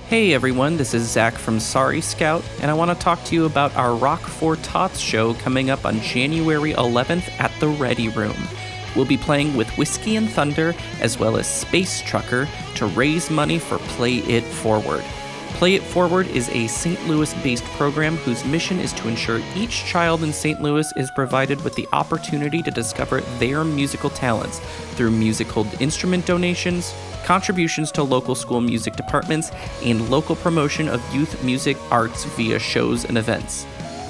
Hey everyone, this is Zach from Sorry Scout, and I want to talk to you about our Rock for Tots show coming up on January 11th at the Ready Room. We'll be playing with Whiskey and Thunder as well as Space Trucker to raise money for Play It Forward. Play It Forward is a St. Louis-based program whose mission is to ensure each child in St. Louis is provided with the opportunity to discover their musical talents through musical instrument donations, contributions to local school music departments, and local promotion of youth music arts via shows and events.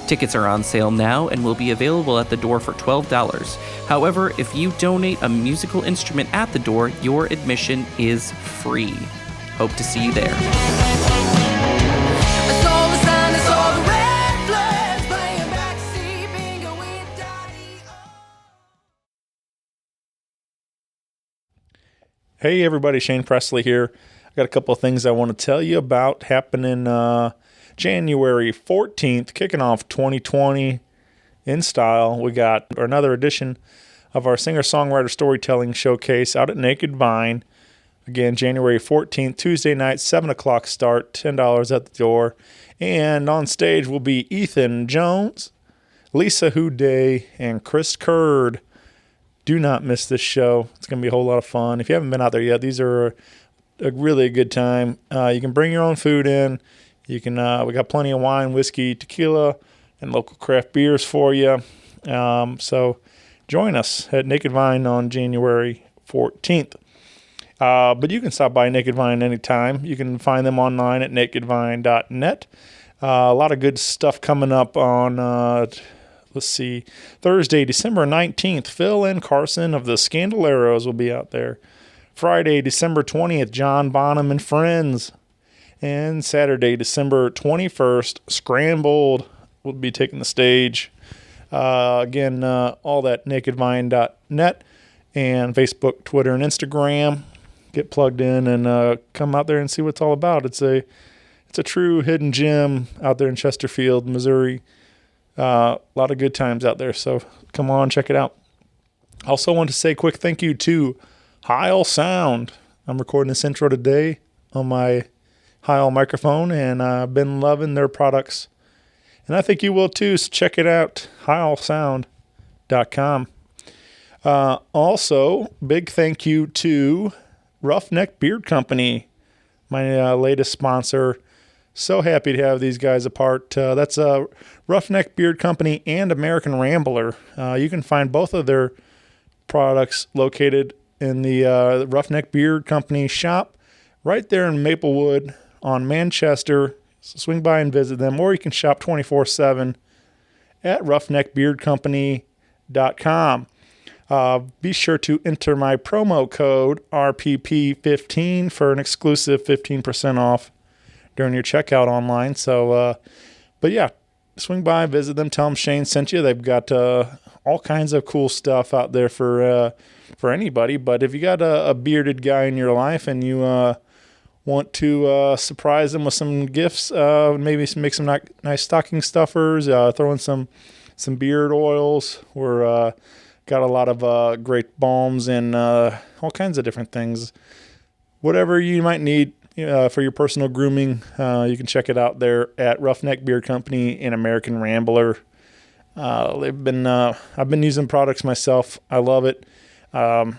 Tickets are on sale now and will be available at the door for $12. However, if you donate a musical instrument at the door, your admission is free. Hope to see you there. Hey everybody, Shane Presley here. I got a couple of things I want to tell you about happening January 14th, kicking off 2020 in style. We got another edition of our singer-songwriter storytelling showcase out at Naked Vine. Again, January 14th, Tuesday night, 7 o'clock start, $10 at the door. And on stage will be Ethan Jones, Lisa Houday, and Chris Curd. Do not miss this show. It's going to be a whole lot of fun. If you haven't been out there yet, these are a really good time. You can bring your own food in. You can. We got plenty of wine, whiskey, tequila, and local craft beers for you. So join us at Naked Vine on January 14th. But you can stop by Naked Vine anytime. You can find them online at nakedvine.net. A lot of good stuff coming up on... Let's see, Thursday, December 19th, Phil and Carson of the Scandaleros will be out there. Friday, December 20th, John Bonham and Friends. And Saturday, December 21st, Scrambled will be taking the stage. Again, all that nakedvine.net and Facebook, Twitter, and Instagram. Get plugged in and come out there and see what it's all about. It's a true hidden gem out there in Chesterfield, Missouri. A lot of good times out there, so come on, check it out. Also want to say a quick thank you to Heil Sound. I'm recording this intro today on my Heil microphone, and I've been loving their products. And I think you will too, so check it out, heilsound.com. Also, big thank you to Roughneck Beard Company, my latest sponsor. So happy to have these guys a part. That's Roughneck Beard Company and American Rambler. You can find both of their products located in the Roughneck Beard Company shop right there in Maplewood on Manchester. So swing by and visit them, or you can shop 24/7 at roughneckbeardcompany.com. Be sure to enter my promo code RPP15 for an exclusive 15% off during your checkout online. So, but yeah, swing by, visit them, tell them Shane sent you. They've got all kinds of cool stuff out there for anybody. But if you got a bearded guy in your life and you want to surprise them with some gifts, maybe make some nice stocking stuffers, throw in some beard oils. We're got a lot of great balms and all kinds of different things. Whatever you might need for your personal grooming, you can check it out there at Roughneck Beard Company and American Rambler. I've been using products myself. I love it. They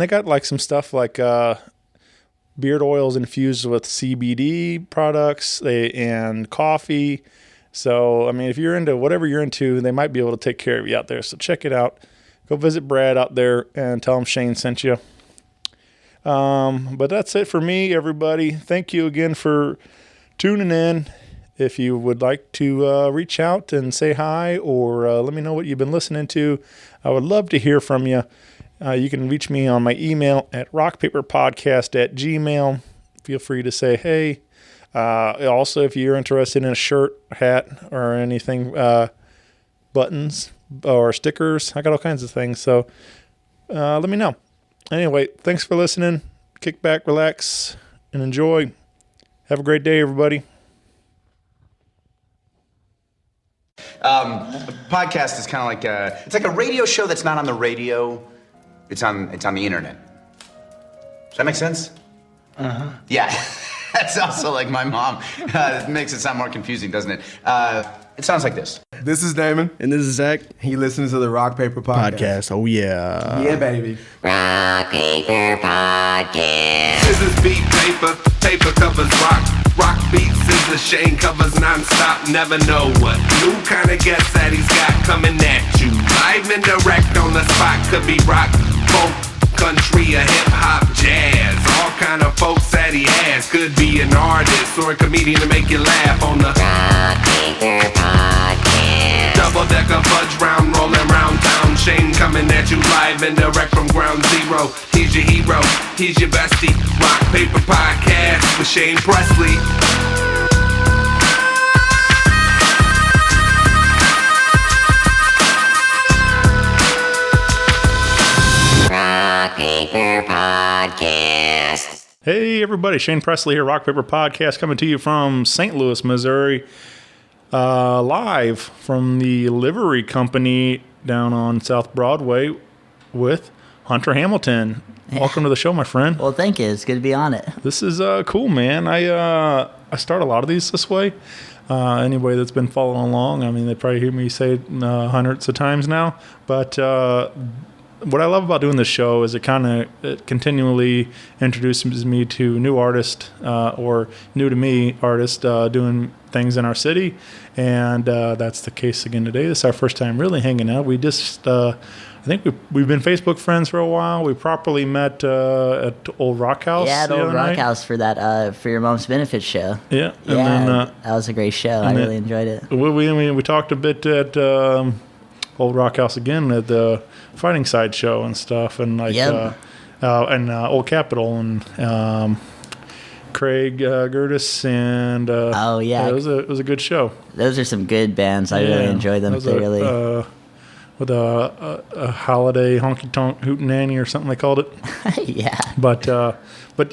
got like some stuff like beard oils infused with CBD products and coffee. So, I mean, if you're into whatever you're into, they might be able to take care of you out there. So check it out. Go visit Brad out there and tell him Shane sent you. But that's it for me, everybody. Thank you again for tuning in. If you would like to reach out and say hi or let me know what you've been listening to, I would love to hear from you. You can reach me on my email at rockpaperpodcast@gmail.com. Feel free to say hey. Also, if you're interested in a shirt, hat, or anything, buttons or stickers, I got all kinds of things. So let me know. Anyway, thanks for listening. Kick back, relax, and enjoy. Have a great day, everybody. A podcast is kind of like it's like a radio show that's not on the radio. It's on the internet. Does that make sense? Yeah, that's also like my mom. It makes it sound more confusing, doesn't it? It sounds like this. This is Damon. And this is Zach. He listens to the Rock Paper Podcast. Oh, yeah. Yeah, baby. Rock Paper Podcast. Scissors beat paper, paper covers rock. Rock beats scissors, Shane covers non-stop. Never know what new kind of guest that he's got coming at you. Live and direct on the spot. Could be rock, folk, country, or hip-hop, jazz. All kind of folks that he has. Could be an artist or a comedian to make you laugh on the Rock Paper Podcast. double-decker fudge round, rolling round town. Shane coming at you live and direct from ground zero. He's your hero, he's your bestie. Rock Paper Podcast with Shane Presley. Rock Paper Podcast. Hey, everybody. Shane Presley here, Rock Paper Podcast, coming to you from St. Louis, Missouri. Live from the Livery Company down on South Broadway with Hunter Hamilton. Yeah. Welcome to the show, my friend. Well, thank you. It's good to be on it. This is cool, man. I start a lot of these this way. Anybody that's been following along, I mean, they probably hear me say it hundreds of times now. But what I love about doing this show is it continually introduces me to new artists or new to me artists doing things in our city. And that's the case again today. This is our first time really hanging out. We just... I think we've been Facebook friends for a while. We properly met at Old Rock House. Yeah, at the Old other Rock night. House for that for your mom's benefit show. Yeah, and Yeah, then that was a great show. I really enjoyed it. we talked a bit at Old Rock House again at the Fighting Side show and stuff, and like Yep. and Old Capitol and Craig Gertis and Oh, yeah. it was a good show. Those are some good bands. I really enjoy them. That was They really. with a holiday honky tonk hootenanny or something they called it. Yeah. But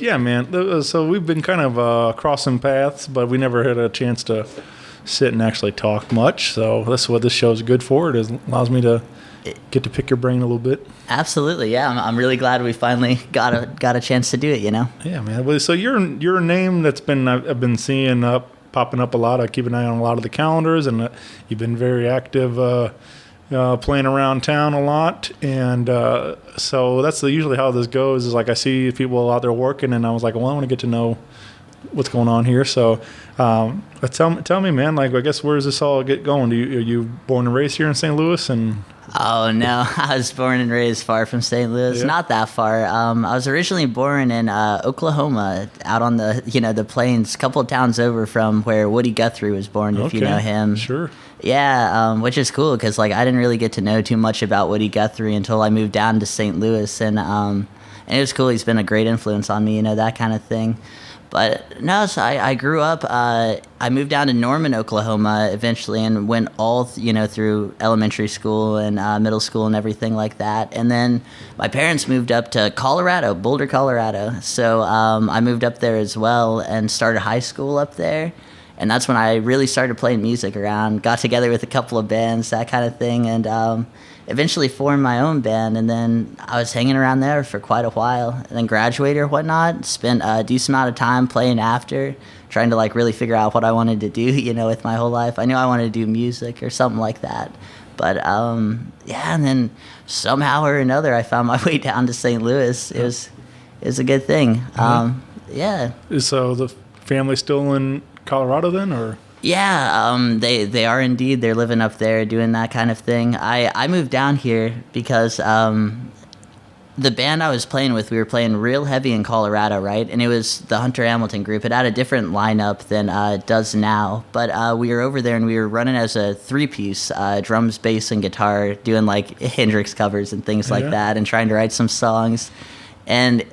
yeah, man. So we've been kind of crossing paths, but we never had a chance to sit and actually talk much. So that's what this show is good for. It allows me to get to pick your brain a little bit. Absolutely. Yeah. I'm really glad we finally got a chance to do it. You know. Yeah, man. Well, so you're a name that's I've been seeing popping up a lot. I keep an eye on a lot of the calendars, and you've been very active. Playing around town a lot, and so that's usually how this goes. Is like I see people out there working, and I was like, well, I want to get to know what's going on here. So, tell me, man. Like, I guess where does this all get going? Are you born and raised here in St. Louis? And Oh no, I was born and raised far from St. Louis. Yeah. Not that far. I was originally born in Oklahoma, out on the the plains, a couple of towns over from where Woody Guthrie was born. If you know him, Sure. Yeah, which is cool because like I didn't really get to know too much about Woody Guthrie until I moved down to St. Louis, and it was cool. He's been a great influence on me, that kind of thing. But no, so I grew up. I moved down to Norman, Oklahoma, eventually, and went all through elementary school and middle school and everything like that. And then my parents moved up to Colorado, Boulder, Colorado. So I moved up there as well and started high school up there. And that's when I really started playing music around. Got together with a couple of bands, that kind of thing, and eventually formed my own band. And then I was hanging around there for quite a while, and then graduated or whatnot. Spent a decent amount of time playing after, trying to like really figure out what I wanted to do, with my whole life. I knew I wanted to do music or something like that. But yeah, and then somehow or another, I found my way down to St. Louis. It was a good thing. Yeah. So the family's still in Colorado then, or? Yeah, they are indeed. They're living up there doing that kind of thing. I moved down here because the band I was playing with, we were playing real heavy in Colorado, right? And it was the Hunter Hamilton group. It had a different lineup than it does now. But we were over there and we were running as a three-piece, drums, bass, and guitar, doing like Hendrix covers and things like that, and trying to write some songs. And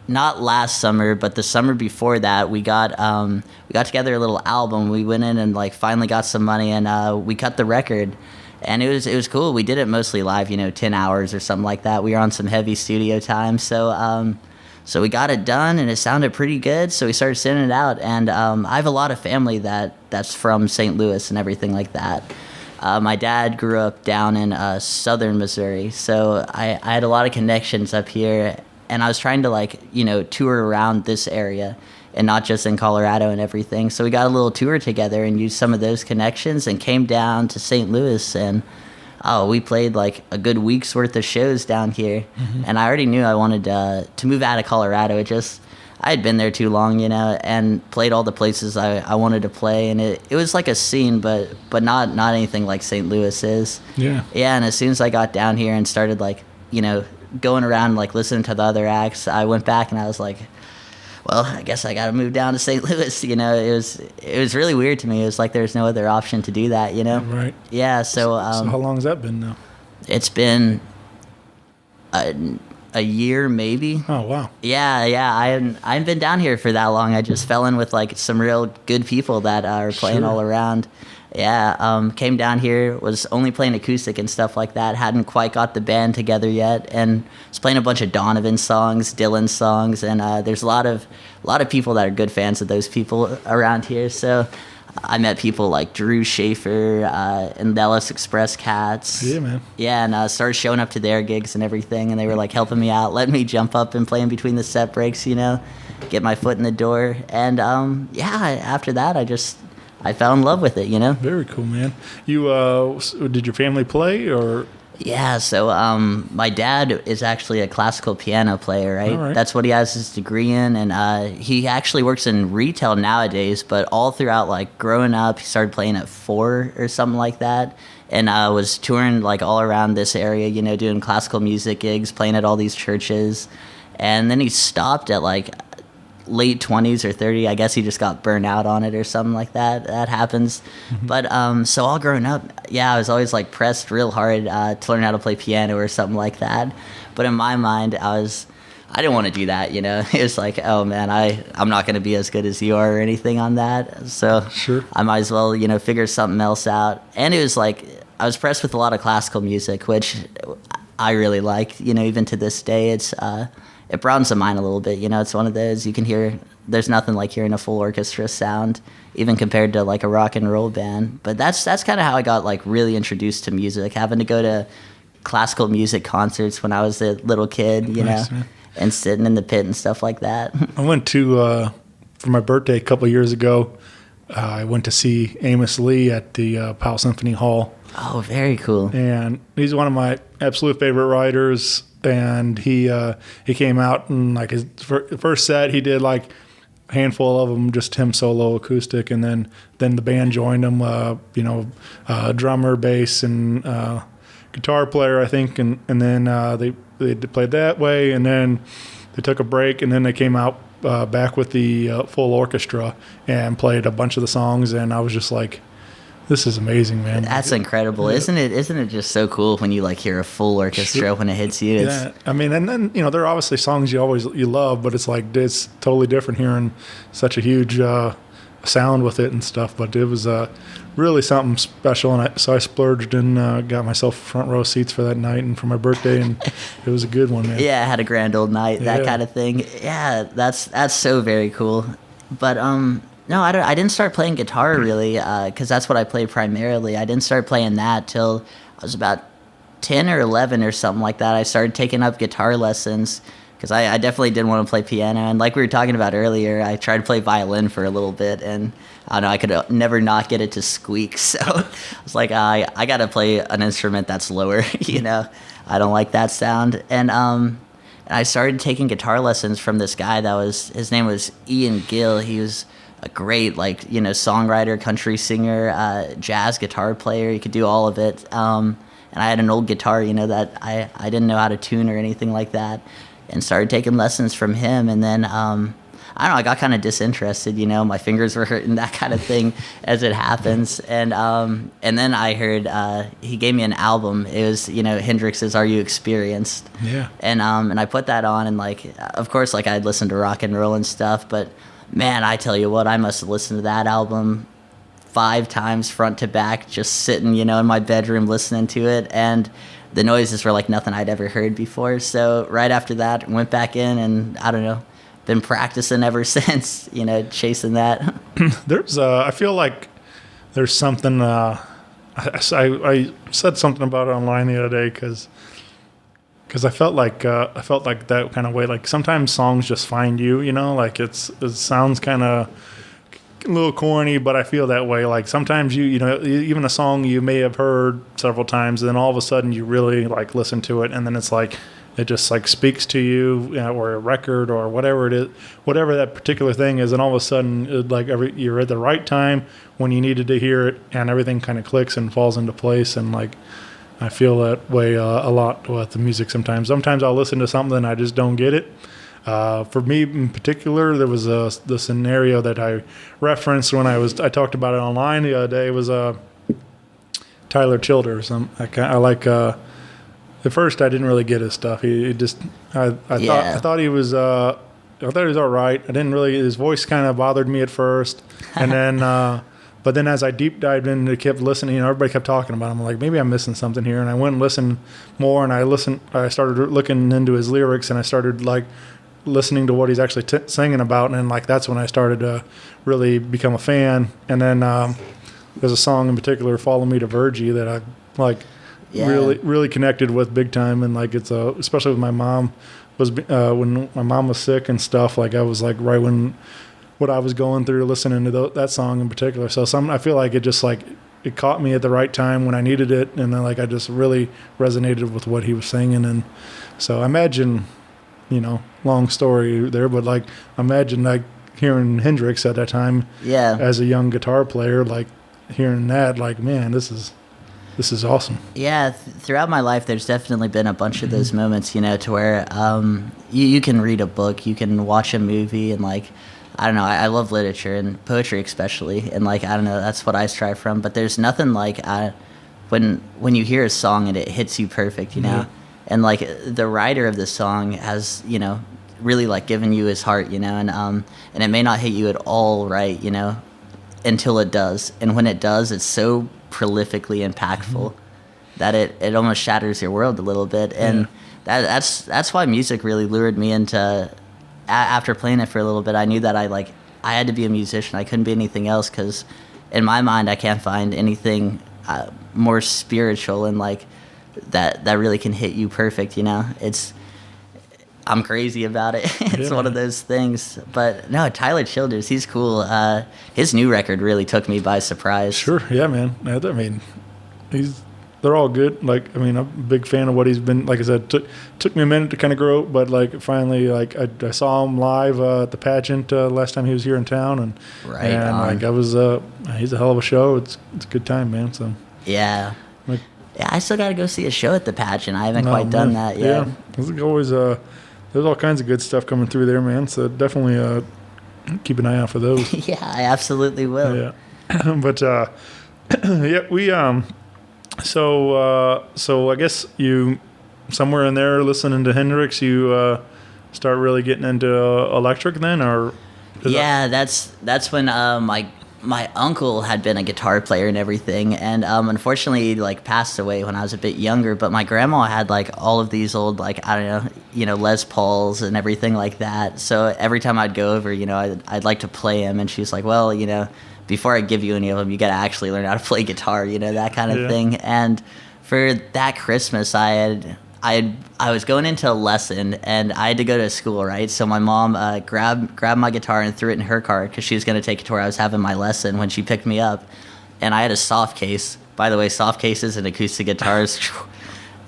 not last summer, but the summer before that, we got together a little album. We went in and like finally got some money, and we cut the record, and it was cool. We did it mostly live, 10 hours or something like that. We were on some heavy studio time, so we got it done, and it sounded pretty good. So we started sending it out, and I have a lot of family that's from St. Louis and everything like that. My dad grew up down in southern Missouri, so I had a lot of connections up here. and I was trying to like, tour around this area and not just in Colorado and everything. So we got a little tour together and used some of those connections and came down to St. Louis, and we played like a good week's worth of shows down here. And I already knew I wanted to move out of Colorado. I had been there too long, and played all the places I wanted to play, and it was like a scene, but not anything like St. Louis is. Yeah. Yeah, and as soon as I got down here and started like, going around like listening to the other acts, I went back and I was like, well, I guess I got to move down to St. Louis. It was really weird to me. It was like there's no other option to do that. Right. Yeah. So how long has that been now? It's been a year maybe. Oh wow. Yeah. I haven't been down here for that long. I just fell in with like some real good people that are playing all around. Yeah, came down here, was only playing acoustic and stuff like that, hadn't quite got the band together yet, and was playing a bunch of Donovan songs, Dylan songs, and there's a lot of people that are good fans of those people around here, so I met people like Drew Schaefer and the Ellis Express Cats. Yeah, man. Yeah, and started showing up to their gigs and everything, and they were like helping me out, letting me jump up and play in between the set breaks, get my foot in the door, and after that I fell in love with it, Very cool, man. You did your family play or? Yeah, so my dad is actually a classical piano player, right? All right. That's what he has his degree in, and he actually works in retail nowadays, but all throughout, like, growing up, he started playing at 4 or something like that, and was touring, like, all around this area, doing classical music gigs, playing at all these churches, and then he stopped at, like, late 20s or 30. I guess he just got burnt out on it or something like that. That happens. But so all growing up, I was always like pressed real hard to learn how to play piano or something like that. But in my mind, I didn't want to do that, It was like, oh man, I'm not going to be as good as you are or anything on that. So sure. I might as well, figure something else out. And it was like, I was pressed with a lot of classical music, which I really liked, even to this day. It broadens the mind a little bit, it's one of those you can hear. There's nothing like hearing a full orchestra sound, even compared to like a rock and roll band. But that's kind of how I got like really introduced to music, having to go to classical music concerts when I was a little kid, Nice, man. And sitting in the pit and stuff like that. I went to for my birthday a couple of years ago. I went to see Amos Lee at the Powell Symphony Hall. Oh, very cool. And he's one of my absolute favorite writers. And he came out and like his first set he did like a handful of them, just him solo acoustic, and then the band joined him, drummer, bass, and guitar player I think, and then they played that way, and then they took a break, and then they came out back with the full orchestra and played a bunch of the songs, and I was just like, this is amazing, man. That's incredible, isn't it? Isn't it just so cool when you like hear a full orchestra when it hits you? Yeah, I mean, and then there are obviously songs you love, but it's like it's totally different hearing such a huge sound with it and stuff. But it was really something special, and so I splurged and got myself front row seats for that night and for my birthday, and it was a good one, man. Yeah, I had a grand old night, that kind of thing. Yeah, that's so very cool. But no, I didn't start playing guitar really, because that's what I played primarily. I didn't start playing that till I was about 10 or 11 or something like that. I started taking up guitar lessons because I definitely didn't want to play piano. And like we were talking about earlier, I tried to play violin for a little bit, and I don't know, I could never not get it to squeak. So I was like, I got to play an instrument that's lower, I don't like that sound. And I started taking guitar lessons from this guy his name was Ian Gill. He was a great, songwriter, country singer, jazz guitar player. He could do all of it. And I had an old guitar, that I didn't know how to tune or anything like that, and started taking lessons from him. And then, I don't know, I got kind of disinterested, my fingers were hurting, that kind of thing, as it happens. And then I heard, he gave me an album. It was, Hendrix's Are You Experienced? Yeah. And I put that on, and of course, I'd listen to rock and roll and stuff, but man, I tell you what, I must have listened to that album 5 times front to back, just sitting, in my bedroom listening to it, and the noises were like nothing I'd ever heard before. So right after that, went back in, and I don't know, been practicing ever since, chasing that. There's, I feel like there's something, I said something about it online the other day, because because I felt like that kind of way. Like sometimes songs just find you, you know. Like it sounds kind of a little corny, but I feel that way. Like sometimes you know, even a song you may have heard several times, and then all of a sudden you really like listen to it, and then it's like it just like speaks to you, you know, or a record or whatever it is, whatever that particular thing is, and all of a sudden you're at the right time when you needed to hear it, and everything kind of clicks and falls into place. And like I feel that way a lot with the music sometimes. Sometimes I'll listen to something and I just don't get it. For me in particular, there was the scenario that I referenced when I talked about it online the other day. It was Tyler Childers. I like. At first, I didn't really get his stuff. I thought he was all right. I didn't really. His voice kind of bothered me at first, and then. But then as I deep dived in and kept listening, you know, everybody kept talking about him. I'm like, maybe I'm missing something here. And I went and listened more, and I started looking into his lyrics, and I started like listening to what he's actually singing about. And like that's when I started to really become a fan. And then there's a song in particular, "Follow Me to Virgie," that I like really connected with big time. And like it's especially with my mom when my mom was sick and stuff. Like I was like right when what I was going through listening to that song in particular. So I feel like it just like it caught me at the right time when I needed it, and then like I just really resonated with what he was singing. And so I imagine, you know, long story there, but like imagine like hearing Hendrix at that time, as a young guitar player, like hearing that, like man, this is awesome. Yeah, throughout my life, there's definitely been a bunch of those moments, you know, to where you can read a book, you can watch a movie, and like. I don't know, I love literature and poetry especially, and like I don't know, that's what I strive from. But there's nothing like when you hear a song and it hits you perfect, you know, and like the writer of the song has, you know, really like given you his heart, you know, and it may not hit you at all right, you know, until it does, and when it does, it's so prolifically impactful that it almost shatters your world a little bit, and that's why music really lured me into. After playing it for a little bit, I knew that I had to be a musician. I couldn't be anything else because, in my mind, I can't find anything more spiritual and like that really can hit you perfect. You know, I'm crazy about it. It's one of those things. But no, Tyler Childers, he's cool. His new record really took me by surprise. Sure, yeah, man. I mean, they're all good. Like, I mean, I'm a big fan of what he's been. Like I said, took me a minute to kind of grow, but like finally, like I saw him live at the pageant last time he was here in town, and like I was, he's a hell of a show. It's a good time, man. So yeah, I still got to go see a show at the pageant. I haven't quite done that yet. Yeah, there's always there's all kinds of good stuff coming through there, man. So definitely keep an eye out for those. Yeah, I absolutely will. Yeah, but we So I guess you somewhere in there listening to Hendrix, you start really getting into electric then, or? That's when my uncle had been a guitar player and everything, and unfortunately he like passed away when I was a bit younger. But my grandma had like all of these old like I don't know, you know, Les Pauls and everything like that. So every time I'd go over, you know, I'd like to play him, and she's like, well, you know. Before I give you any of them, you got to actually learn how to play guitar, you know, that kind of thing. And for that Christmas, I was going into a lesson, and I had to go to school, right? So my mom grabbed my guitar and threw it in her car because she was going to take it to where I was having my lesson when she picked me up. And I had a soft case. By the way, soft cases and acoustic guitars,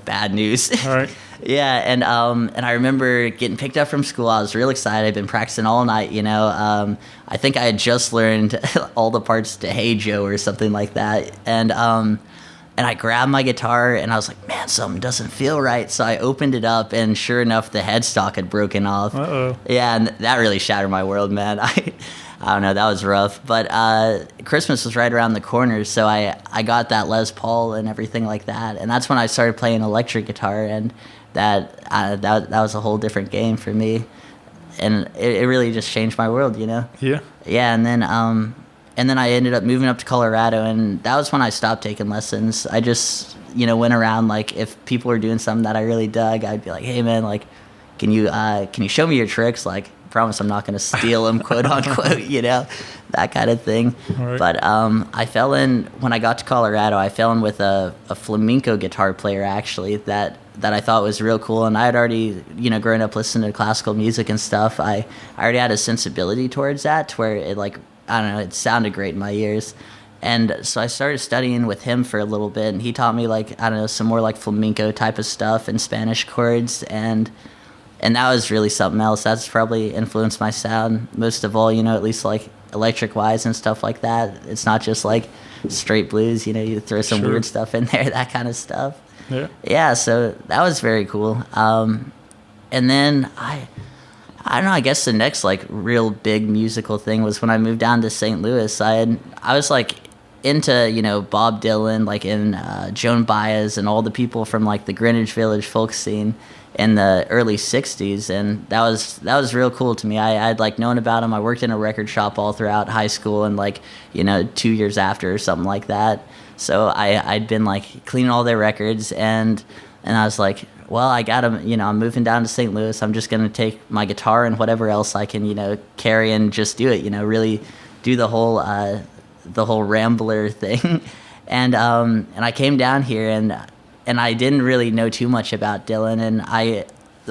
bad news. All right. Yeah, and I remember getting picked up from school. I was real excited. I'd been practicing all night, you know. I think I had just learned all the parts to Hey Joe or something like that. And I grabbed my guitar, and I was like, man, something doesn't feel right. So I opened it up, and sure enough, the headstock had broken off. Uh-oh. Yeah, and that really shattered my world, man. I don't know, that was rough. But Christmas was right around the corner, so I got that Les Paul and everything like that. And that's when I started playing electric guitar, and that was a whole different game for me, and it really just changed my world, you know. Yeah. Yeah, and then I ended up moving up to Colorado, and that was when I stopped taking lessons. I just, you know, went around, like if people were doing something that I really dug, I'd be like, hey man, like, can you show me your tricks? Like, promise I'm not gonna steal them, quote unquote, you know, that kind of thing. Right. But I fell in when I got to Colorado. I fell in with a flamenco guitar player actually that that I thought was real cool. And I had already, grown up listening to classical music and stuff. I already had a sensibility towards that, to where it, like, I don't know, it sounded great in my ears. And so I started studying with him for a little bit, and he taught me, like, I don't know, some more like flamenco type of stuff and Spanish chords, and that was really something else. That's probably influenced my sound most of all, at least like electric wise and stuff like that. It's not just like straight blues, you throw some weird stuff in there, that kind of stuff. Yeah, so that was very cool. And then I don't know, I guess the next like real big musical thing was when I moved down to St. Louis. I was like into, Bob Dylan, like in Joan Baez and all the people from like the Greenwich Village folk scene in the early 60s, and that was real cool to me. I'd like known about him. I worked in a record shop all throughout high school and like 2 years after or something like that. So I'd been like cleaning all their records, and I was like, well, I got them, I'm moving down to St. Louis. I'm just going to take my guitar and whatever else I can, carry and just do it, really do the whole Rambler thing. And I came down here, and I didn't really know too much about Dylan, and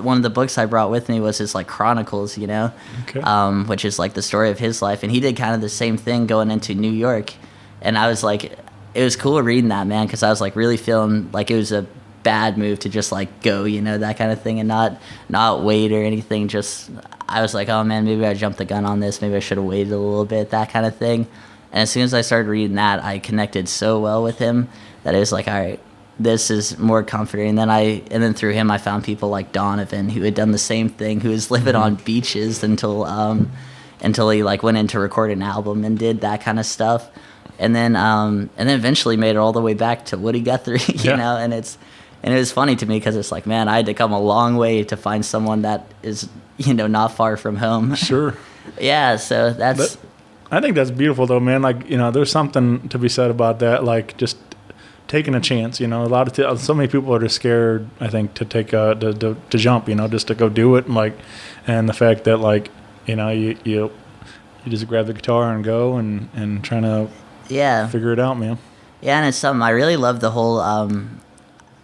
one of the books I brought with me was his like Chronicles, which is like the story of his life, and he did kind of the same thing going into New York, and I was like, it was cool reading that, man, because I was like really feeling like it was a bad move to just like go, that kind of thing, and not wait or anything. Just I was like, oh man, maybe I jumped the gun on this, maybe I should have waited a little bit, that kind of thing. And as soon as I started reading that, I connected so well with him that it was like, all right, this is more comforting. And then through him, I found people like Donovan, who had done the same thing, who was living on beaches until he like went in to record an album and did that kind of stuff. And then eventually made it all the way back to Woody Guthrie, and it was funny to me because it's like, man, I had to come a long way to find someone that is, not far from home. Sure. Yeah. So I think that's beautiful though, man. Like, there's something to be said about that. Like just taking a chance, a lot of so many people are just scared, I think, to take to jump, just to go do it, and the fact that like, you just grab the guitar and go and trying to figure it out, man. Yeah, and it's something I really love the whole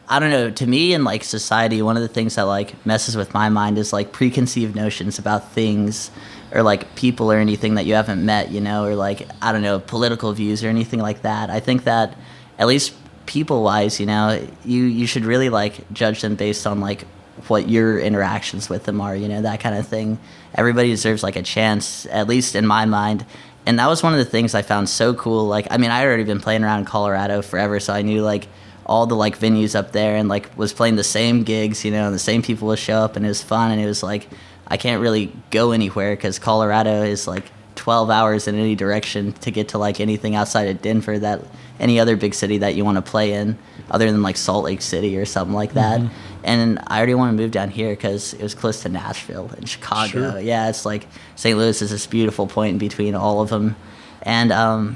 I don't know, to me in like society, one of the things that like messes with my mind is like preconceived notions about things or like people or anything that you haven't met, or like, I don't know, political views or anything like that. I think that at least people-wise, you should really like judge them based on like what your interactions with them are, that kind of thing. Everybody deserves like a chance, at least in my mind. And that was one of the things I found so cool. Like, I mean, I had already been playing around Colorado forever, so I knew like all the like venues up there and like was playing the same gigs, and the same people would show up, and it was fun. And it was like, I can't really go anywhere because Colorado is like 12 hours in any direction to get to like anything outside of Denver, that any other big city that you want to play in other than like Salt Lake City or something like that. And I already want to move down here because it was close to Nashville and Chicago. Sure. Yeah, it's like St. Louis is this beautiful point in between all of them. And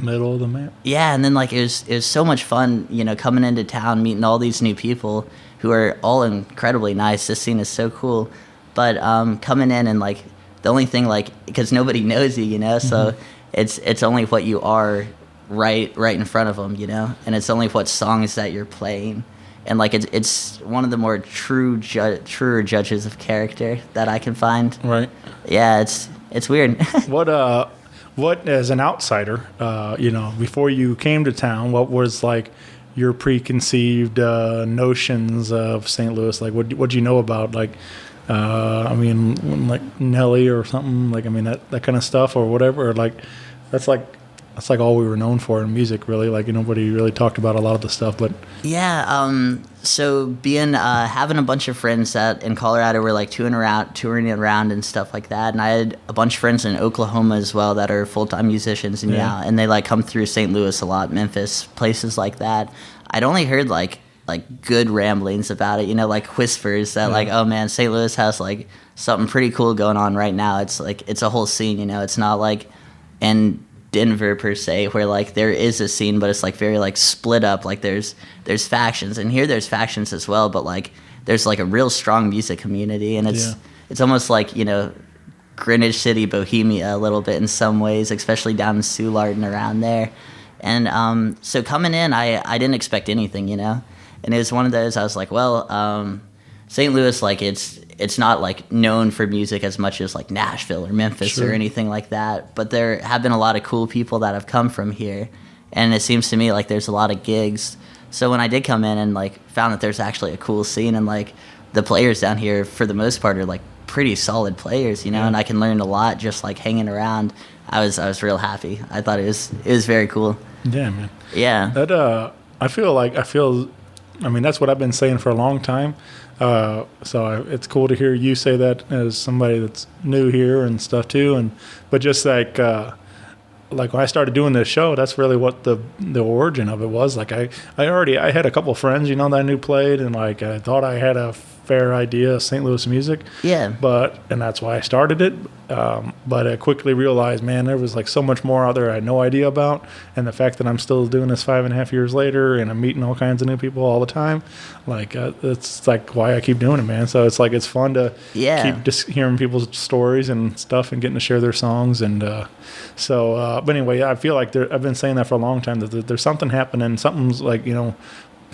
middle of the map. Yeah, and then like it was so much fun, coming into town, meeting all these new people who are all incredibly nice. This scene is so cool. But coming in and like the only thing, like, because nobody knows you, so it's only what you are right in front of them, and it's only what songs that you're playing, and like it's one of the more truer judges of character that I can find. Right. Yeah, it's weird. What as an outsider, before you came to town, what was like your preconceived notions of St. Louis? Like, what do you know about like? I mean, like Nelly or something, like, I mean, that kind of stuff or whatever, or like, that's like all we were known for in music, really. Like, nobody really talked about a lot of the stuff, but. Yeah, so being, having a bunch of friends that in Colorado were like touring around and stuff like that, and I had a bunch of friends in Oklahoma as well that are full-time musicians, and and they like come through St. Louis a lot, Memphis, places like that. I'd only heard like good ramblings about it, like whispers that like, oh man, St. Louis has like something pretty cool going on right now. It's like, it's a whole scene, it's not like in Denver per se, where like there is a scene, but it's like very like split up, like there's factions, and here there's factions as well, but like there's like a real strong music community, and it's almost like, Greenwich City, Bohemia a little bit in some ways, especially down in Soulard and around there. And so coming in, I didn't expect anything, and it was one of those, I was like, well, St. Louis, like it's not like known for music as much as like Nashville or Memphis or anything like that. But there have been a lot of cool people that have come from here, and it seems to me like there's a lot of gigs. So when I did come in and like found that there's actually a cool scene, and like the players down here for the most part are like pretty solid players, you know, and I can learn a lot just like hanging around. I was real happy. I thought it was very cool. Yeah, man. Yeah. That I mean, that's what I've been saying for a long time. So it's cool to hear you say that as somebody that's new here and stuff too. But just like when I started doing this show, that's really what the origin of it was. Like I had a couple of friends, you know, that I knew played, and like I thought I had a fair idea of St. Louis music. Yeah. And that's why I started it. But I quickly realized, man, there was like so much more out there I had no idea about. And the fact that I'm still doing this 5.5 years later and I'm meeting all kinds of new people all the time, like it's like why I keep doing it, man. So it's like it's fun to keep just hearing people's stories and stuff and getting to share their songs. And but anyway, I feel like I've been saying that for a long time, that there's something happening. Something's like, you know,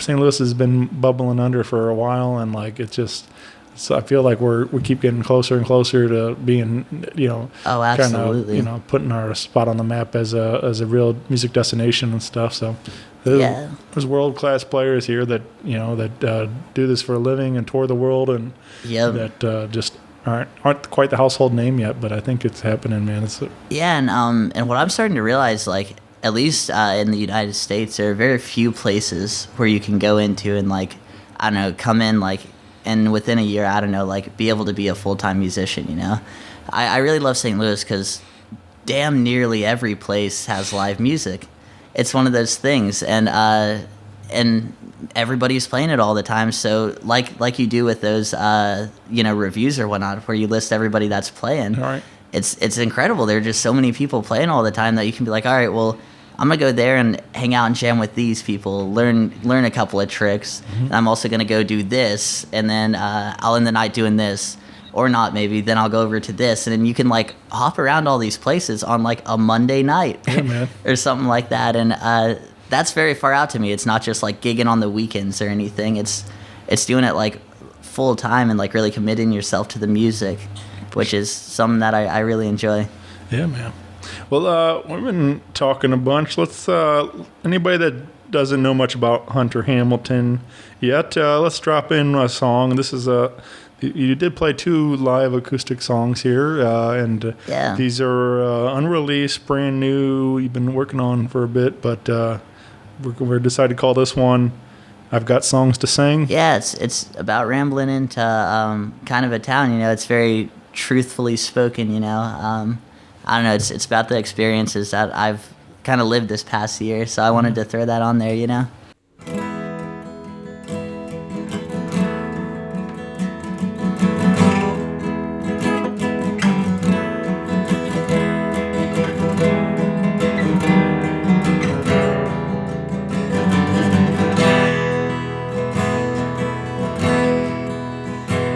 St. Louis has been bubbling under for a while, and like it's just. So I feel like we keep getting closer and closer to being, you know, absolutely, kind of, you know, putting our spot on the map as a real music destination and stuff. So there's world-class players here that, you know, that do this for a living and tour the world, and that just aren't quite the household name yet, but I think it's happening, man. And what I'm starting to realize, like at least in the United States, there are very few places where you can go into and like, I don't know, come in like. And within a year, I don't know, like, be able to be a full-time musician, you know? I really love St. Louis because damn nearly every place has live music. It's one of those things, and everybody's playing it all the time. So, like you do with those, you know, reviews or whatnot, where you list everybody that's playing. All right. It's incredible. There are just so many people playing all the time that you can be like, all right, well, I'm going to go there and hang out and jam with these people, learn a couple of tricks. Mm-hmm. And I'm also going to go do this, and then I'll end the night doing this. Or not, maybe. Then I'll go over to this. And then you can, like, hop around all these places on, like, a Monday night or something like that. And that's very far out to me. It's not just, like, gigging on the weekends or anything. It's doing it, like, full time and, like, really committing yourself to the music, which is something that I really enjoy. Yeah, man. Well, we've been talking a bunch. Let's anybody that doesn't know much about Hunter Hamilton yet, let's drop in a song. This is you did play 2 live acoustic songs here, and these are unreleased, brand new. You've been working on for a bit, but we're decided to call this one "I've Got Songs to Sing." Yeah, it's about rambling into kind of a town. You know, it's very truthfully spoken. You know. I don't know, it's about the experiences that I've kind of lived this past year, so I wanted to throw that on there, you know?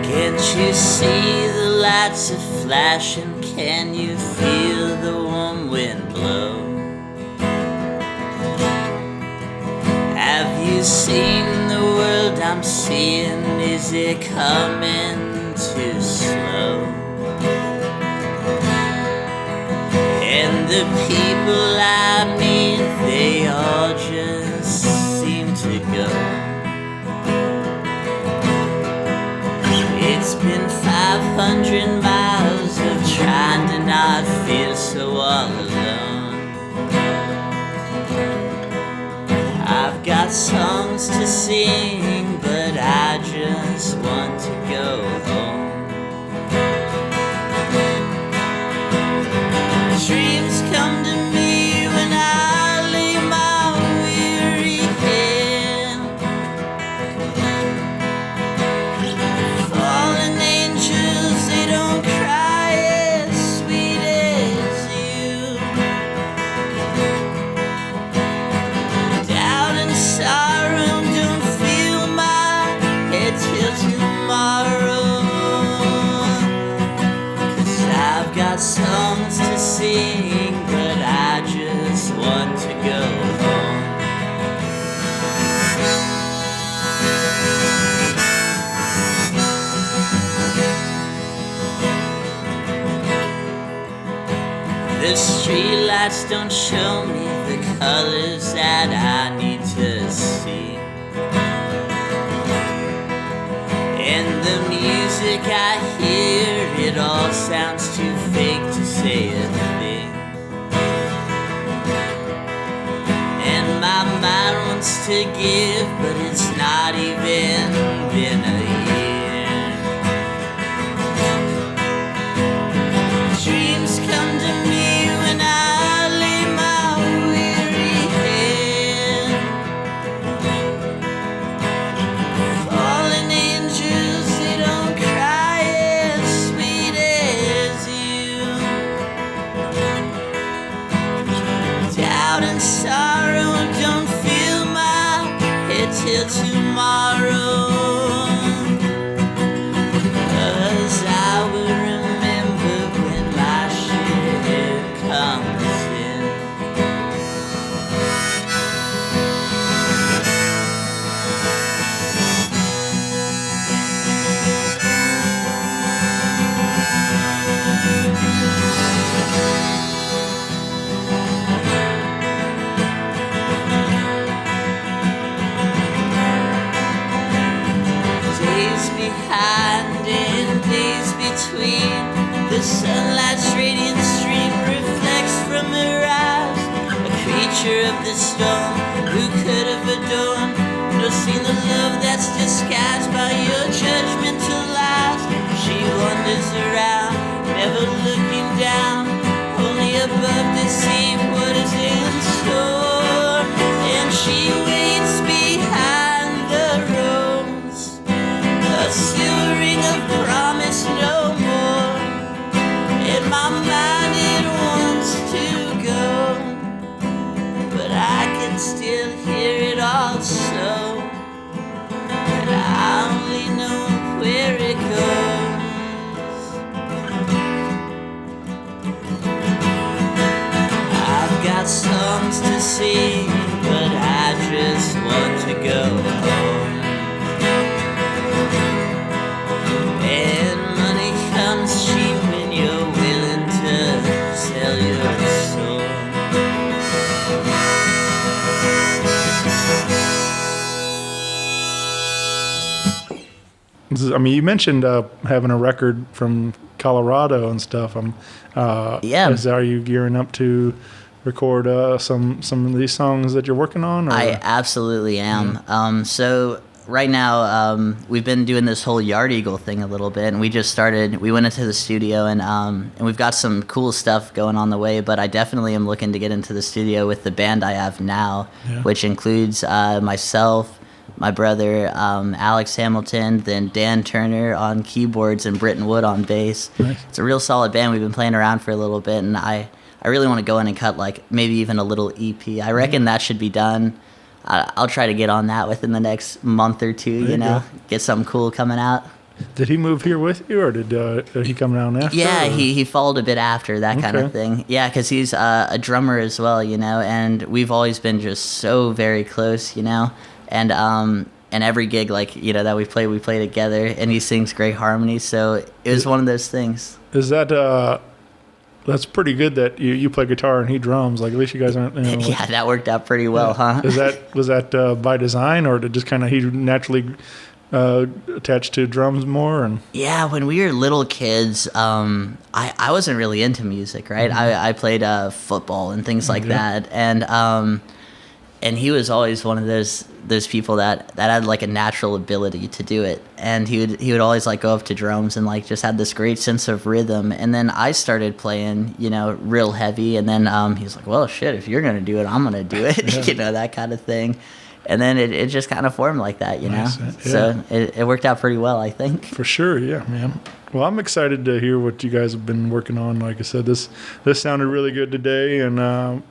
Can't you see the lights are flashing? Can you feel the warm wind blow? Have you seen the world I'm seeing? Is it coming too slow? And the people I meet, they all just seem to go. It's been 500 miles of trying to not feel so all alone. I've got songs to sing, but I just want to go home. Dreams come to me when I lay my weary head. Fallen angels, they don't cry as sweet as you. Doubt and sorrow don't fill my head till tomorrow. The streetlights don't show me the colors that I need to see. And the music I hear, it all sounds too fake to say a thing. And my mind wants to give, but it's not even been a year. Dreams come to me when I lay my weary head. Fallen angels, they don't cry as sweet as you. Doubt and sorrow don't fill my head till tomorrow. 'Cause I will remember when my ship comes in. Days behind and days between, the sunlight's radiant stream reflects from her eyes. A creature of the storm, who could have adorned, no seen the love that's disguised by your judgmental lies. She wanders around, never looking down, only above to see what is in store. And she waits behind the rose, a silver ring of promise no more. In my mind it wants to go, but I can still hear it all so. And I only know where it goes. I've got songs to sing, but I just want to go home. And money comes cheap when you're willing to sell your soul. I mean, you mentioned having a record from Colorado and stuff. Yeah. Are you gearing up to record some of these songs that you're working on? Or? I absolutely am. So right now, we've been doing this whole YardEagle thing a little bit, and we went into the studio, and we've got some cool stuff going on the way, but I definitely am looking to get into the studio with the band I have now, which includes myself, my brother, Alex Hamilton, then Dan Turner on keyboards and Britton Wood on bass. Nice. It's a real solid band. We've been playing around for a little bit, and I really want to go in and cut like maybe even a little EP. I reckon that should be done. I'll try to get on that within the next month or two, you know, get something cool coming out. Did he move here with you, or did he come down after? Yeah, or? he followed a bit after, that kind of thing. Yeah, because he's a drummer as well, you know, and we've always been just so very close, you know, and every gig, like, you know, that we play together, and he sings great harmonies, so it was one of those things. Is that that's pretty good that you play guitar and he drums? Like, at least you guys aren't. You know, Yeah, that worked out pretty well, huh? Was that by design, or did just kind of he naturally attached to drums more? And yeah, when we were little kids, I wasn't really into music, right? Mm-hmm. I played football and things like that, and he was always one of those people that had like a natural ability to do it, and he would always like go up to drums and like just had this great sense of rhythm. And then I started playing, you know, real heavy, and then he was like, well, shit, if you're gonna do it, I'm gonna do it. You know, that kind of thing. And then it just kind of formed like that, you know. Yeah. So it worked out pretty well, I think. For sure, yeah, man. Well, I'm excited to hear what you guys have been working on. Like I said, this sounded really good today, and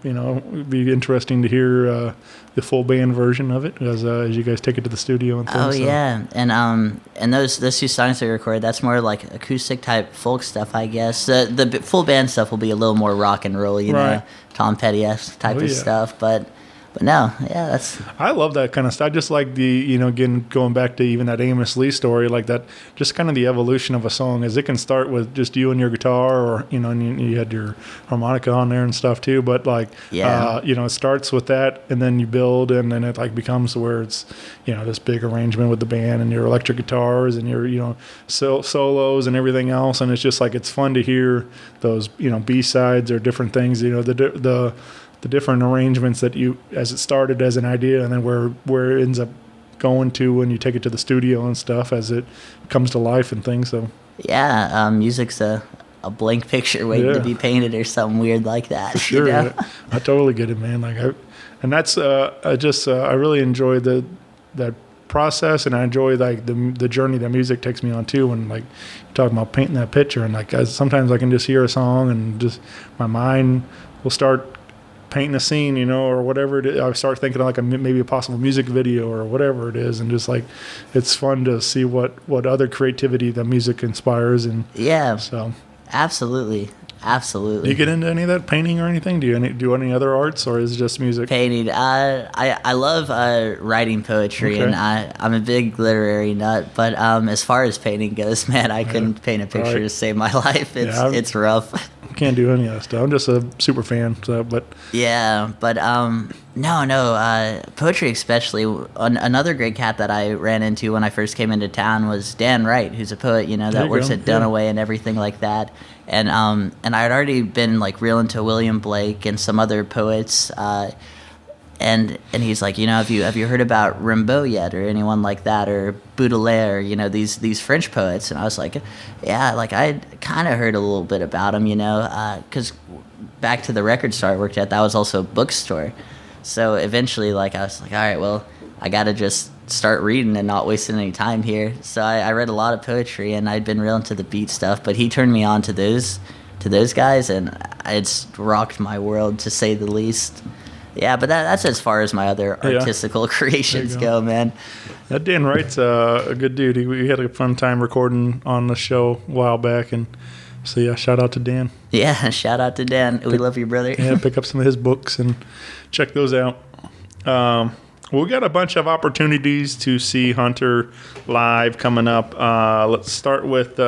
you know, it'd be interesting to hear the full band version of it as you guys take it to the studio and things. Oh yeah, and those two songs that we recorded, that's more like acoustic type folk stuff, I guess. The full band stuff will be a little more rock and roll, you know, Tom Petty-esque type of stuff, but. But no, yeah, that's I love that kind of stuff. I just like the, again, going back to even that Amos Lee story, like that, just kind of the evolution of a song is it can start with just you and your guitar or, and you had your harmonica on there and stuff too. But like, it starts with that and then you build and then it like becomes where it's, this big arrangement with the band and your electric guitars and your, solos and everything else. And it's just like, it's fun to hear those, B-sides or different things, the different arrangements that as it started as an idea and then where it ends up going to when you take it to the studio and stuff as it comes to life and things. So yeah, music's a blank picture waiting to be painted or something weird like that. For sure. I totally get it, man. Like I really enjoy that process, and I enjoy like the journey that music takes me on too. When like you're talking about painting that picture, and like sometimes I can just hear a song and just my mind will start painting a scene, or whatever it is. I start thinking of like maybe a possible music video or whatever it is, and just like it's fun to see what other creativity the music inspires. And so absolutely. Do you get into any of that, painting or anything? Do you do any other arts, or is it just music? Painting. I love writing poetry, and I'm a big literary nut. But as far as painting goes, man, I couldn't paint a picture to save my life. It's rough. Can't do any of that stuff. I'm just a super fan. So, but poetry especially. Another great cat that I ran into when I first came into town was Dan Wright, who's a poet, that works at Dunaway and everything like that. And I had already been like real into William Blake and some other poets. And he's like, have you heard about Rimbaud yet, or anyone like that, or Baudelaire, these French poets? And I was like, yeah, like I kind of heard a little bit about them, because back to the record store I worked at, that was also a bookstore. So eventually, like I was like, all right, well, I got to just start reading and not wasting any time here. So I read a lot of poetry, and I'd been real into the beat stuff, but he turned me on to those guys, and it's rocked my world, to say the least. Yeah, but that's as far as my other artistical creations go, man. That Dan Wright's a good dude. We had a fun time recording on the show a while back, and so yeah, shout out to Dan. Yeah, shout out to Dan. We love you, brother. Yeah, pick up some of his books and check those out. We got a bunch of opportunities to see Hunter live coming up. Let's start with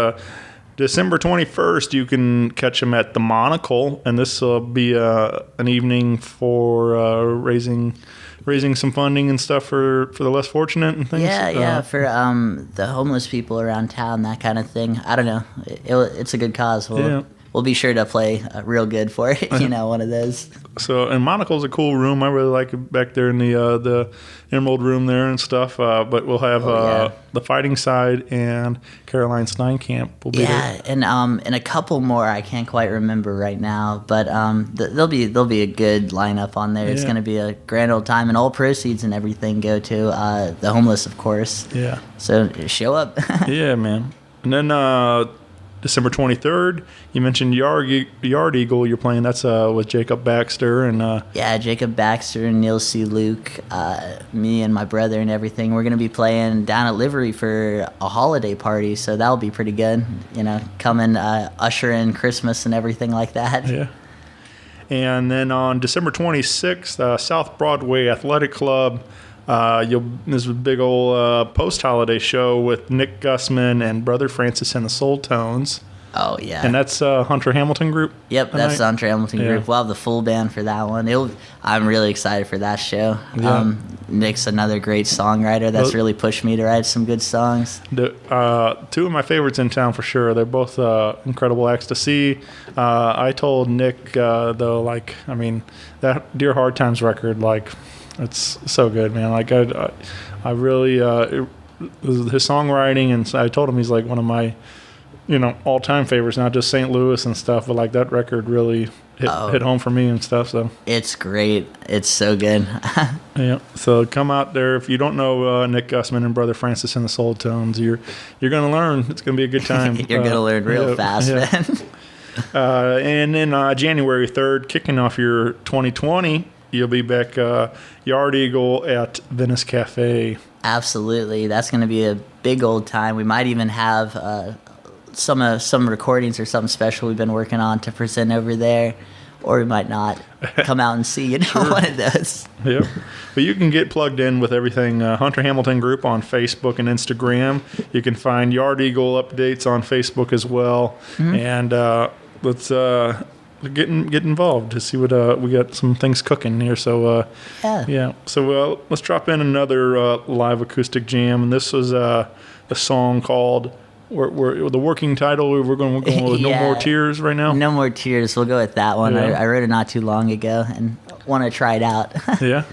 December 21st, you can catch him at the Monocle, and this will be an evening for raising some funding and stuff for the less fortunate and things. Yeah, for the homeless people around town, that kind of thing. I don't know. It's a good cause. We'll be sure to play real good for it, one of those. So, and Monocle's a cool room. I really like it back there in the Emerald room there and stuff. But we'll have the Fighting Side and Caroline Steinkamp will be there. And a couple more I can't quite remember right now. But there'll be a good lineup on there. It's going to be a grand old time, and all proceeds and everything go to the homeless, of course. Yeah. So show up. Yeah, man. And then December 23rd, you mentioned YardEagle. You're playing. That's with Jacob Baxter and Jacob Baxter and Neil C. Luke, me and my brother and everything. We're gonna be playing down at Livery for a holiday party, so that'll be pretty good. Come and usher in Christmas and everything like that. Yeah. And then on December 26th, South Broadway Athletic Club. This is a big old post-holiday show with Nick Gusman and Brother Francis and the Soultones. Oh, yeah. And that's Hunter Hamilton Group? Yep, that's the Hunter Hamilton Group. We'll have the full band for that one. I'm really excited for that show. Yeah. Nick's another great songwriter that's really pushed me to write some good songs. Two of my favorites in town for sure. They're both incredible acts to see. I told Nick, though, that Dear Hard Times record, it's so good, man. I really his songwriting, and I told him he's like one of my, all-time favorites. Not just St. Louis and stuff, but that record really hit home for me and stuff. So it's great. It's so good. Yeah. So come out there if you don't know Nick Gusman and Brother Francis and the Soultones. You're gonna learn. It's gonna be a good time. You're gonna learn real fast, man. And then January 3rd, kicking off your 2020. You'll be back YardEagle at Venice Cafe. Absolutely. That's going to be a big old time. We might even have some recordings or something special we've been working on to present over there. or we might not come out and see, one of those. Yep. But you can get plugged in with everything Hunter Hamilton Group on Facebook and Instagram. You can find YardEagle updates on Facebook as well. And let's get involved to see what we got some things cooking here. So yeah. So let's drop in another live acoustic jam, and this was a song called. The working title, we're going with No More Tears right now? No More Tears. We'll go with that one. Yeah. I wrote it not too long ago and want to try it out. Yeah.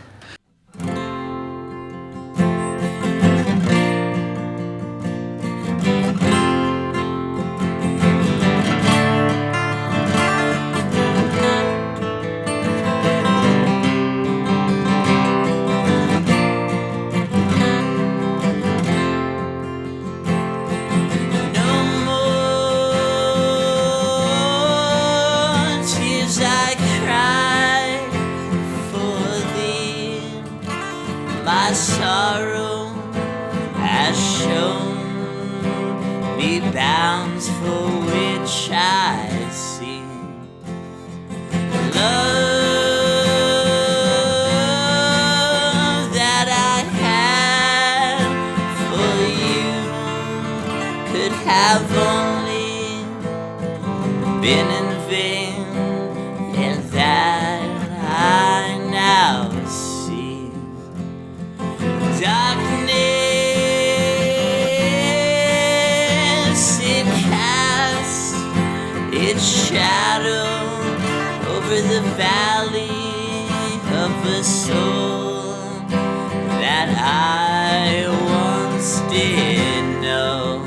My sorrow has shown me bounds for which I see. Love that I had for you could have only been in vain, and that I now see. Darkness, it casts its shadow over the valley of a soul that I once did know.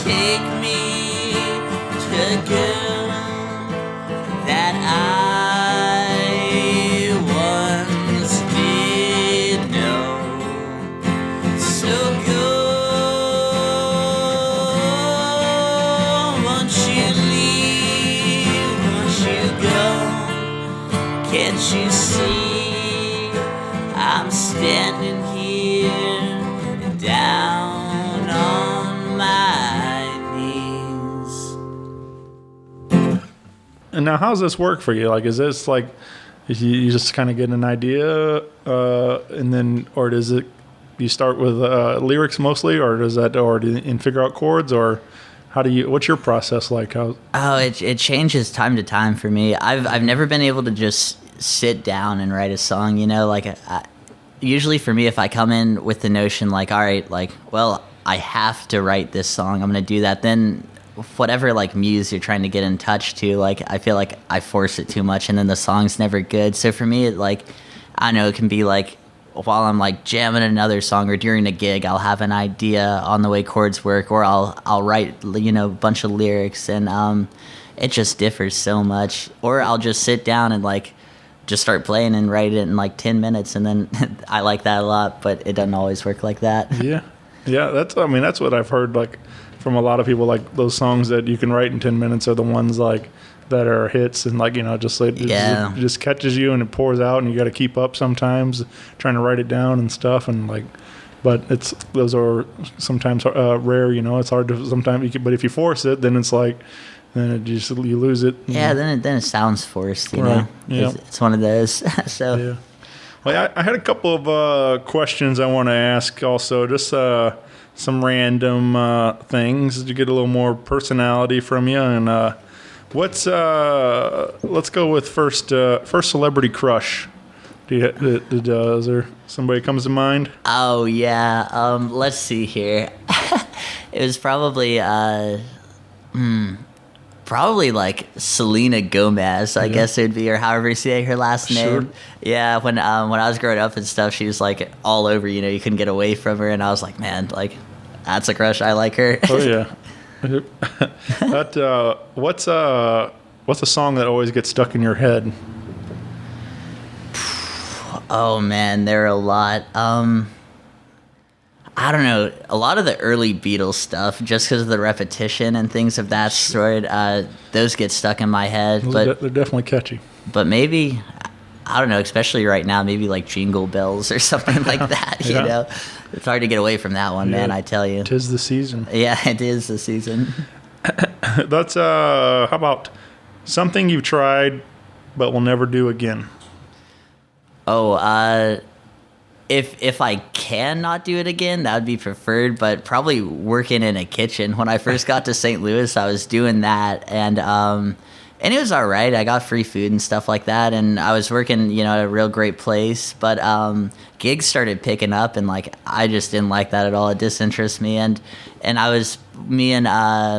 Take me to girl that I once did know. So go, won't you leave, won't you go? Can't you see I'm standing here down on my. And now, how's this work for you? Like, is this like you just kind of get an idea, and then, or does it? You start with lyrics mostly, or does that, and figure out chords, or how do you? What's your process like? It changes time to time for me. I've never been able to just sit down and write a song. Usually for me, if I come in with the notion like, all right, like, well, I have to write this song, I'm gonna do that, then. Whatever like muse you're trying to get in touch to, like I feel like I force it too much and then the song's never good. So for me, it like I know it can be like while I'm like jamming another song or during a gig, I'll have an idea on the way chords work, or I'll write a bunch of lyrics, and it just differs so much. Or I'll just sit down and like just start playing and write it in like 10 minutes, and then I like that a lot, but it doesn't always work like that. Yeah, that's what I've heard like from a lot of people, like those songs that you can write in 10 minutes are the ones like that are hits, and like it just catches you and it pours out, and you got to keep up sometimes trying to write it down and stuff, and like, but those are sometimes rare, it's hard to sometimes, but if you force it, then it's like, then you lose it. Yeah, then it sounds forced, right. Yeah, it's one of those. So yeah. Well, I had a couple of questions I want to ask also, just some random things to get a little more personality from you. And let's go with first celebrity crush. Is there somebody comes to mind? Oh yeah, let's see here. It was probably like Selena Gomez, I guess it would be, or however you say her last name. Sure. Yeah, when I was growing up and stuff, she was like all over. You couldn't get away from her, and I was like, man, like that's a crush. I like her. Oh yeah. What's a song that always gets stuck in your head? Oh man, there are a lot. I don't know. A lot of the early Beatles stuff, just because of the repetition and things of that sort, those get stuck in my head. They're definitely catchy. But maybe, I don't know, especially right now, maybe like Jingle Bells or something like that, you know? It's hard to get away from that one, man, I tell you. 'Tis the season. Yeah, it is the season. That's, how about something you've tried but will never do again? Oh, if I can not do it again, that would be preferred, but probably working in a kitchen. When I first got to St. Louis, I was doing that, and it was all right. I got free food and stuff like that, and I was working, you know, at a real great place, but gigs started picking up, and like I just didn't like that at all. It disinterested me, and me and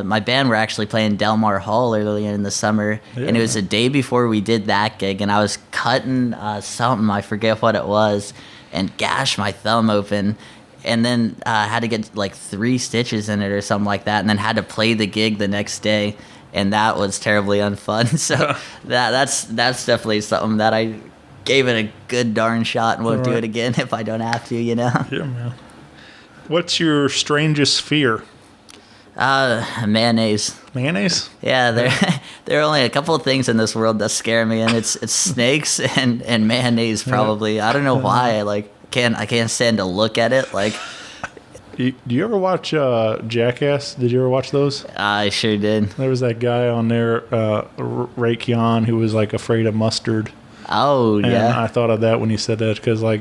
my band were actually playing Del Mar Hall earlier in the summer, and it was a day before we did that gig, and I was cutting something, I forget what it was, and gashed my thumb open, and then had to get like 3 stitches in it or something like that, and then had to play the gig the next day, and that was terribly unfun. So that's definitely something that I gave it a good darn shot and won't do it again if I don't have to, you know? Yeah, man. What's your strangest fear? Mayonnaise. Mayonnaise? Yeah, there are only a couple of things in this world that scare me, and it's snakes and mayonnaise probably. I don't know why. I can't stand to look at it. Like, do you ever watch Jackass? Did you ever watch those? I sure did. There was that guy on there, Ray Keon, who was like afraid of mustard. Oh, and yeah. I thought of that when you said that because like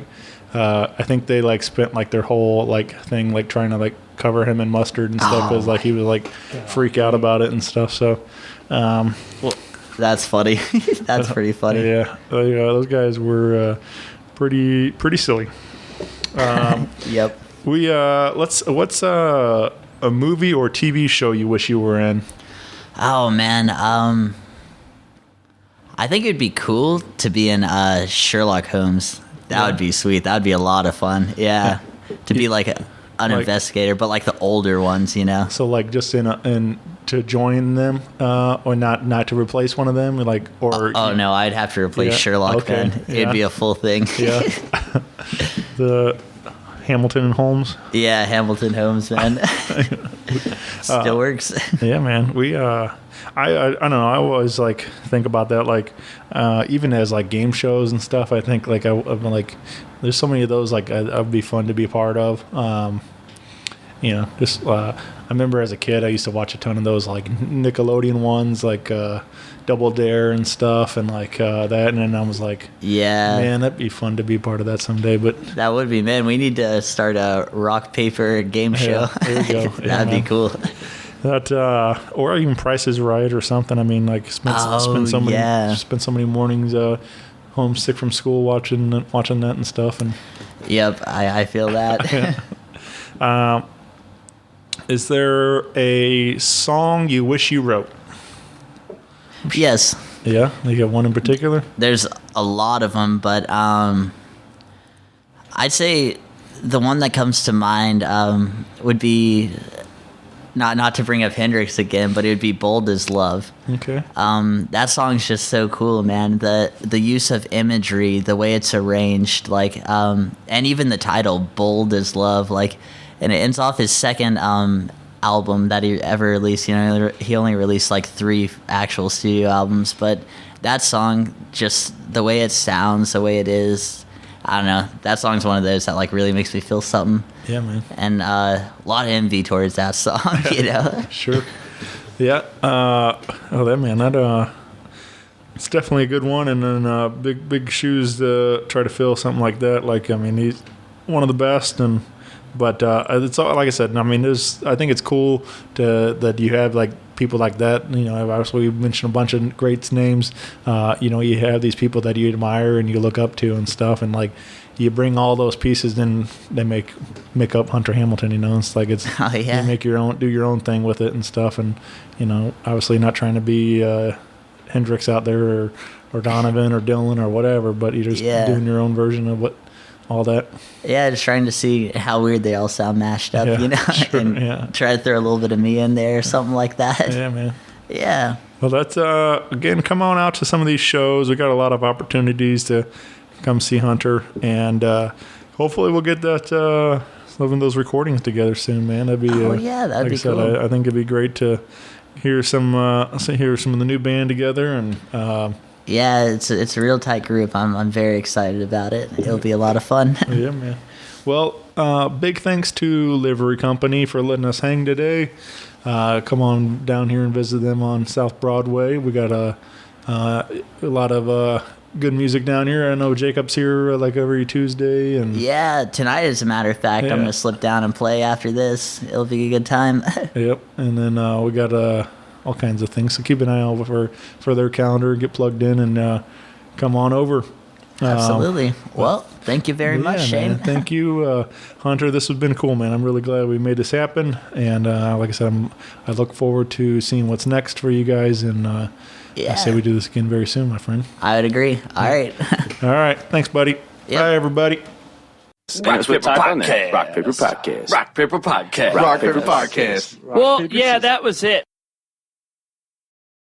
I think they like spent like their whole like thing like trying to like cover him in mustard and stuff because like he was like freak out about it and stuff. So, well, that's funny. That's pretty funny. Yeah, those guys were pretty silly. Yep. What's a movie or TV show you wish you were in? Oh man, I think it'd be cool to be in Sherlock Holmes. That would be sweet. That would be a lot of fun. Yeah, to be like an investigator, but like the older ones, you know. So like just in to join them, or not to replace one of them, like or. Oh no, I'd have to replace Sherlock then. It'd be a full thing. Yeah. The Hamilton and Holmes. Yeah, Hamilton Holmes, man. Still works. Yeah, man. I don't know. I always like think about that, like even as like game shows and stuff. I think like I've been like, there's so many of those like I'd be fun to be a part of. You know, just I remember as a kid I used to watch a ton of those like Nickelodeon ones, like Double Dare and stuff, and like that. And then I was like, yeah, man, that'd be fun to be part of that someday. But that would be, man. We need to start a rock paper game show. There you go. That'd be cool. That or even Price is Right or something. I mean, like spend so many mornings homesick from school watching that and stuff. And yep, I feel that. Is there a song you wish you wrote? Yes. Yeah, you got one in particular? There's a lot of them, but I'd say the one that comes to mind would be. Not to bring up Hendrix again, but it would be Bold as Love. Okay. That song's just so cool, man. The use of imagery, the way it's arranged, like, and even the title, Bold as Love, like, and it ends off his second album that he ever released. You know, he only released like 3 actual studio albums, but that song, just the way it sounds, the way it is, I don't know. That song's one of those that like really makes me feel something. Yeah, man. And a lot of envy towards that song, you know. Sure. Yeah. That man. That it's definitely a good one, and then big shoes to try to fill something like that. Like, I mean, he's one of the best, but it's all, like I said. I mean, I think it's cool that you have like people like that. You know, obviously we mentioned a bunch of great names. You know, you have these people that you admire and you look up to and stuff, and like you bring all those pieces, then they make up Hunter Hamilton. You know, it's like you make do your own thing with it and stuff, and you know, obviously not trying to be Hendrix out there or Donovan or Dylan or whatever, but you're just doing your own version of all that. Yeah, just trying to see how weird they all sound mashed up, you know, sure, and try to throw a little bit of me in there or something like that. Yeah, man. Yeah. Well, that's again, come on out to some of these shows. We got a lot of opportunities to come see Hunter, and hopefully we'll get that some of those recordings together soon, man. That'd be that'd be cool. I think it'd be great to hear some of the new band together, and yeah, it's a real tight group. I'm very excited about it. It'll be a lot of fun. Yeah, man. Well, big thanks to Livery Company for letting us hang today. Come on down here and visit them on South Broadway. We got a lot of good music down here. I know Jacob's here like every Tuesday, and yeah, tonight, as a matter of fact, I'm gonna slip down and play after this. It'll be a good time. Yep, and then we got all kinds of things. So keep an eye out for their calendar. Get plugged in and come on over. Absolutely. Well, thank you very much, Shane. Man. Thank you, Hunter. This has been cool, man. I'm really glad we made this happen. And like I said, I look forward to seeing what's next for you guys. And I say we do this again very soon, my friend. I would agree. All right. All right. Thanks, buddy. Yep. Bye, everybody. Rock Paper Podcast. Rock Paper Podcast. Rock Paper Podcast. Rock Paper Podcast. Well, yeah, that was it.